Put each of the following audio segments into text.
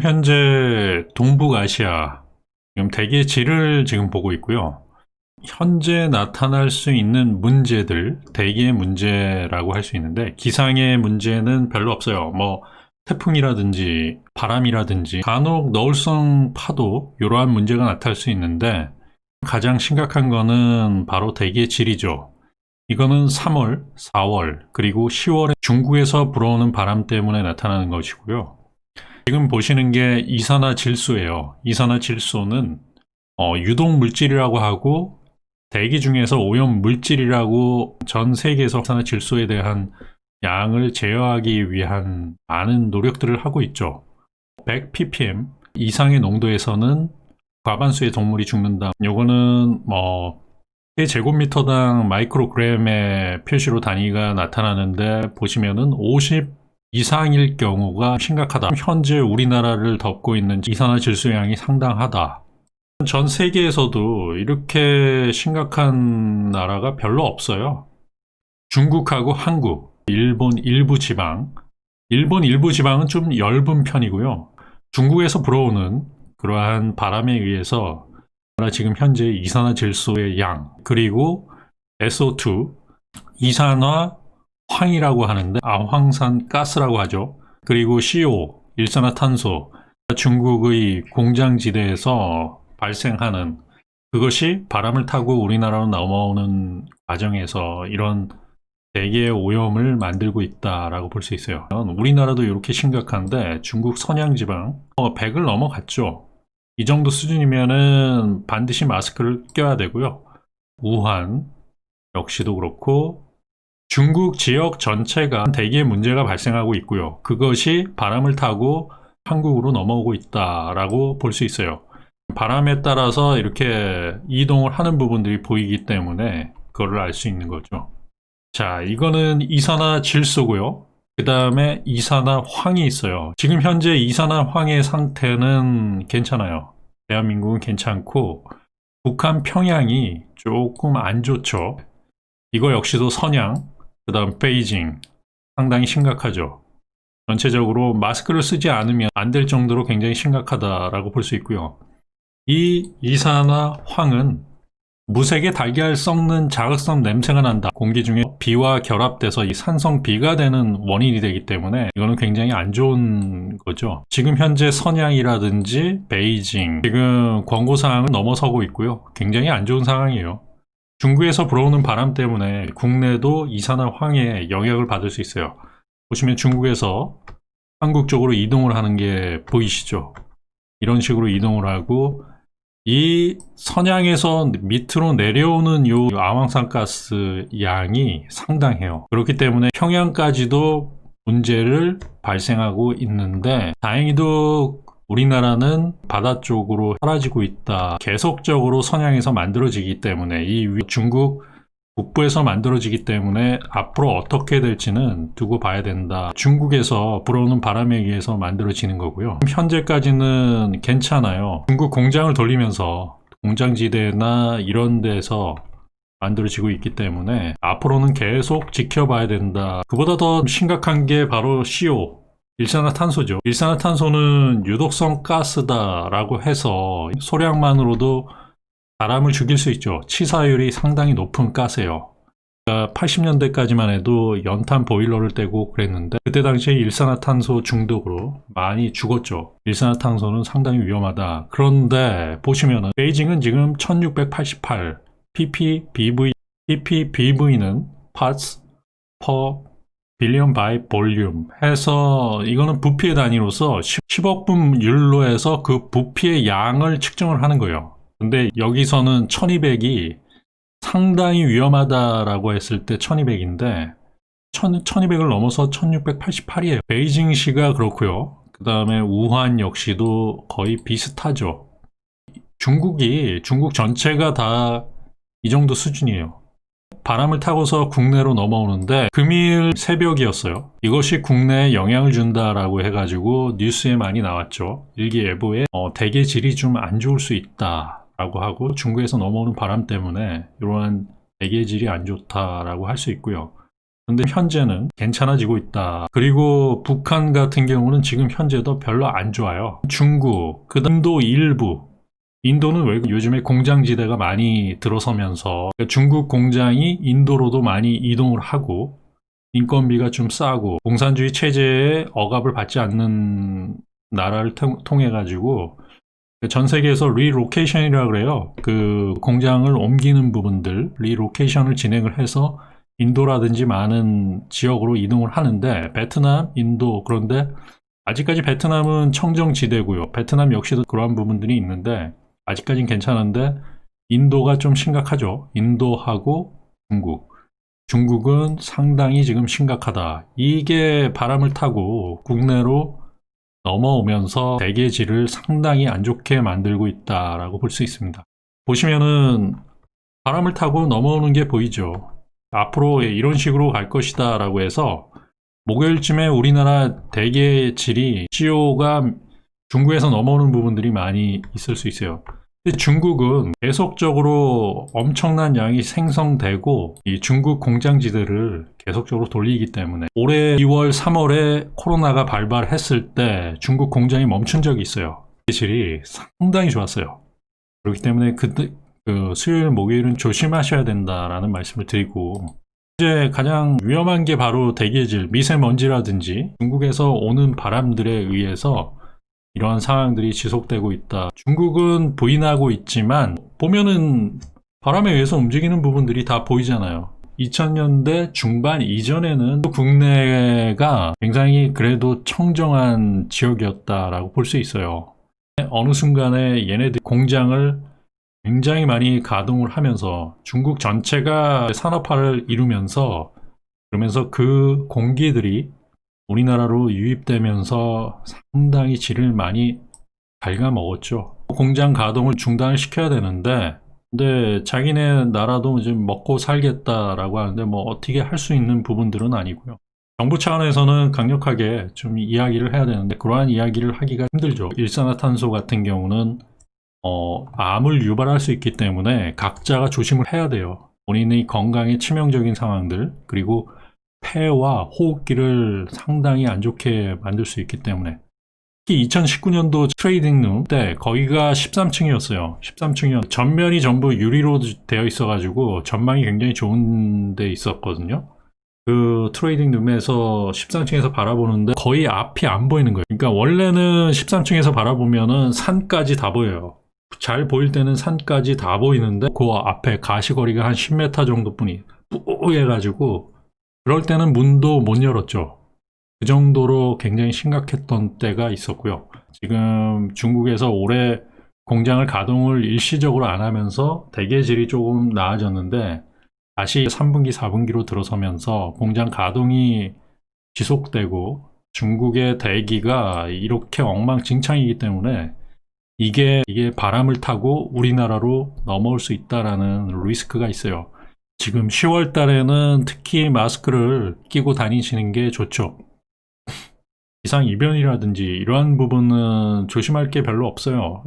지금 현재 동북아시아 지금 대기의 질을 지금 보고 있고요. 현재 나타날 수 있는 문제들, 대기의 문제라고 할 수 있는데 기상의 문제는 별로 없어요. 뭐 태풍이라든지 바람이라든지 간혹 너울성 파도 이러한 문제가 나타날 수 있는데 가장 심각한 거는 바로 대기의 질이죠. 이거는 3월, 4월, 그리고 10월에 중국에서 불어오는 바람 때문에 나타나는 것이고요. 지금 보시는 게 이산화질소예요. 이산화질소는 유독 물질이라고 하고 대기 중에서 오염 물질이라고 전 세계에서 이산화질소에 대한 양을 제어하기 위한 많은 노력들을 하고 있죠. 100 ppm 이상의 농도에서는 과반수의 동물이 죽는다. 요거는 세제곱미터당 마이크로그램의 표시로 단위가 나타나는데 보시면은 50 이상일 경우가 심각하다. 현재 우리나라를 덮고 있는 이산화질소량이 상당하다. 전 세계에서도 이렇게 심각한 나라가 별로 없어요. 중국하고 한국, 일본 일부 지방, 일본 일부 지방은 좀 엷은 편이고요. 중국에서 불어오는 그러한 바람에 의해서 지금 현재 이산화질소의 양, 그리고 SO2, 이산화 황이라고 하는데 황산 가스라고 하죠. 그리고 CO, 일산화탄소, 중국의 공장지대에서 발생하는 그것이 바람을 타고 우리나라로 넘어오는 과정에서 이런 대기의 오염을 만들고 있다라고 볼 수 있어요. 우리나라도 이렇게 심각한데 중국 선양지방 100을 넘어갔죠. 이 정도 수준이면은 반드시 마스크를 껴야 되고요. 우한 역시도 그렇고 중국 지역 전체가 대기에 문제가 발생하고 있고요. 그것이 바람을 타고 한국으로 넘어오고 있다라고 볼 수 있어요. 바람에 따라서 이렇게 이동을 하는 부분들이 보이기 때문에 그거를 알 수 있는 거죠. 자, 이거는 이산화질소고요. 그 다음에 이산화황이 있어요. 지금 현재 이산화황의 상태는 괜찮아요. 대한민국은 괜찮고 북한 평양이 조금 안 좋죠. 이거 역시도 선양, 그 다음 베이징 상당히 심각하죠. 전체적으로 마스크를 쓰지 않으면 안 될 정도로 굉장히 심각하다라고 볼 수 있고요. 이 이산화황은 무색의 달걀 썩는 자극성 냄새가 난다. 공기 중에 비와 결합돼서 이 산성비가 되는 원인이 되기 때문에 이거는 굉장히 안 좋은 거죠. 지금 현재 선양이라든지 베이징 지금 권고사항을 넘어서고 있고요. 굉장히 안 좋은 상황이에요. 중국에서 불어오는 바람 때문에 국내도 이산화황에 영향을 받을 수 있어요. 보시면 중국에서 한국 쪽으로 이동을 하는 게 보이시죠? 이런 식으로 이동을 하고 이 선양에서 밑으로 내려오는 요 아황산가스 양이 상당해요. 그렇기 때문에 평양까지도 문제를 발생하고 있는데 다행히도 우리나라는 바다 쪽으로 사라지고 있다. 계속적으로 선양에서 만들어지기 때문에 이 중국 북부에서 만들어지기 때문에 앞으로 어떻게 될지는 두고 봐야 된다. 중국에서 불어오는 바람에 의해서 만들어지는 거고요. 현재까지는 괜찮아요. 중국 공장을 돌리면서 공장지대나 이런 데서 만들어지고 있기 때문에 앞으로는 계속 지켜봐야 된다. 그보다 더 심각한 게 바로 CO, 일산화탄소죠. 일산화탄소는 유독성 가스다라고 해서 소량만으로도 사람을 죽일 수 있죠. 치사율이 상당히 높은 가스예요. 80년대까지만 해도 연탄 보일러를 떼고 그랬는데 그때 당시에 일산화탄소 중독으로 많이 죽었죠. 일산화탄소는 상당히 위험하다. 그런데 보시면은 베이징은 지금 1688 ppbv는 parts per billion by volume 해서 이거는 부피의 단위로서 10억분 율로해서 그 부피의 양을 측정을 하는 거예요. 근데 여기서는 1200이 상당히 위험하다라고 했을 때 1200인데 1200을 넘어서 1688이에요. 베이징시가 그렇고요. 그 다음에 우한 역시도 거의 비슷하죠. 중국 전체가 다 이 정도 수준이에요. 바람을 타고서 국내로 넘어오는데 금일 새벽이었어요. 이것이 국내에 영향을 준다라고 해가지고 뉴스에 많이 나왔죠. 일기예보에 대기 질이 좀 안 좋을 수 있다 라고 하고 중국에서 넘어오는 바람 때문에 이러한 대기의 질이 안 좋다라고 할 수 있고요. 근데 현재는 괜찮아지고 있다. 그리고 북한 같은 경우는 지금 현재도 별로 안 좋아요. 중국, 그다음 인도 일부. 인도는 왜 요즘에 공장지대가 많이 들어서면서 중국 공장이 인도로도 많이 이동을 하고 인건비가 좀 싸고 공산주의 체제에 억압을 받지 않는 나라를 통해 가지고 전 세계에서 리로케이션이라고 그래요. 그 공장을 옮기는 부분들 리로케이션을 진행을 해서 인도라든지 많은 지역으로 이동을 하는데 베트남, 인도 그런데 아직까지 베트남은 청정지대고요. 베트남 역시도 그러한 부분들이 있는데 아직까지는 괜찮은데 인도가 좀 심각하죠. 인도하고 중국. 중국은 상당히 지금 심각하다. 이게 바람을 타고 국내로 넘어오면서 대계질을 상당히 안 좋게 만들고 있다라고 볼 수 있습니다. 보시면은 바람을 타고 넘어오는 게 보이죠. 앞으로 이런 식으로 갈 것이다 라고 해서 목요일쯤에 우리나라 대계질이 CO가 중국에서 넘어오는 부분들이 많이 있을 수 있어요. 근데 중국은 계속적으로 엄청난 양이 생성되고 이 중국 공장지대를 계속적으로 돌리기 때문에 올해 2월, 3월에 코로나가 발발했을 때 중국 공장이 멈춘 적이 있어요. 대계질이 상당히 좋았어요. 그렇기 때문에 수요일, 목요일은 조심하셔야 된다라는 말씀을 드리고 이제 가장 위험한 게 바로 대기질, 미세먼지라든지 중국에서 오는 바람들에 의해서 이러한 상황들이 지속되고 있다. 중국은 부인하고 있지만 보면은 바람에 의해서 움직이는 부분들이 다 보이잖아요. 2000년대 중반 이전에는 국내가 굉장히 그래도 청정한 지역이었다라고 볼 수 있어요. 어느 순간에 얘네들 공장을 굉장히 많이 가동을 하면서 중국 전체가 산업화를 이루면서 그러면서 그 공기들이 우리나라로 유입되면서 상당히 질을 많이 갉아먹었죠. 공장 가동을 중단을 시켜야 되는데 근데 자기네 나라도 지금 먹고 살겠다라고 하는데 뭐 어떻게 할 수 있는 부분들은 아니고요. 정부 차원에서는 강력하게 좀 이야기를 해야 되는데 그러한 이야기를 하기가 힘들죠. 일산화탄소 같은 경우는 암을 유발할 수 있기 때문에 각자가 조심을 해야 돼요. 본인의 건강에 치명적인 상황들 그리고 폐와 호흡기를 상당히 안 좋게 만들 수 있기 때문에 특히 2019년도 트레이딩룸 때 거기가 13층이었어요. 13층이었 전면이 전부 유리로 되어 있어가지고 전망이 굉장히 좋은 데 있었거든요. 그 트레이딩룸에서 13층에서 바라보는데 거의 앞이 안 보이는 거예요. 그러니까 원래는 13층에서 바라보면은 산까지 다 보여요. 잘 보일 때는 산까지 다 보이는데 그 앞에 가시거리가 한 10m 정도뿐이 뿌해가지고 그럴 때는 문도 못 열었죠. 그 정도로 굉장히 심각했던 때가 있었고요. 지금 중국에서 올해 공장을 가동을 일시적으로 안 하면서 대계질이 조금 나아졌는데 다시 3분기, 4분기로 들어서면서 공장 가동이 지속되고 중국의 대기가 이렇게 엉망진창이기 때문에 이게 바람을 타고 우리나라로 넘어올 수 있다라는 리스크가 있어요. 지금 10월 달에는 특히 마스크를 끼고 다니시는 게 좋죠. 기상이변이라든지 이러한 부분은 조심할 게 별로 없어요.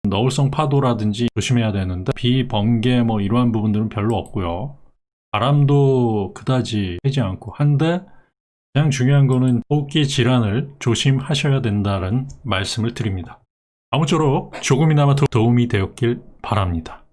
너울성 파도라든지 조심해야 되는데 비, 번개 뭐 이러한 부분들은 별로 없고요. 바람도 그다지 세지 않고 한데 가장 중요한 거는 호흡기 질환을 조심하셔야 된다는 말씀을 드립니다. 아무쪼록 조금이나마 도움이 되었길 바랍니다.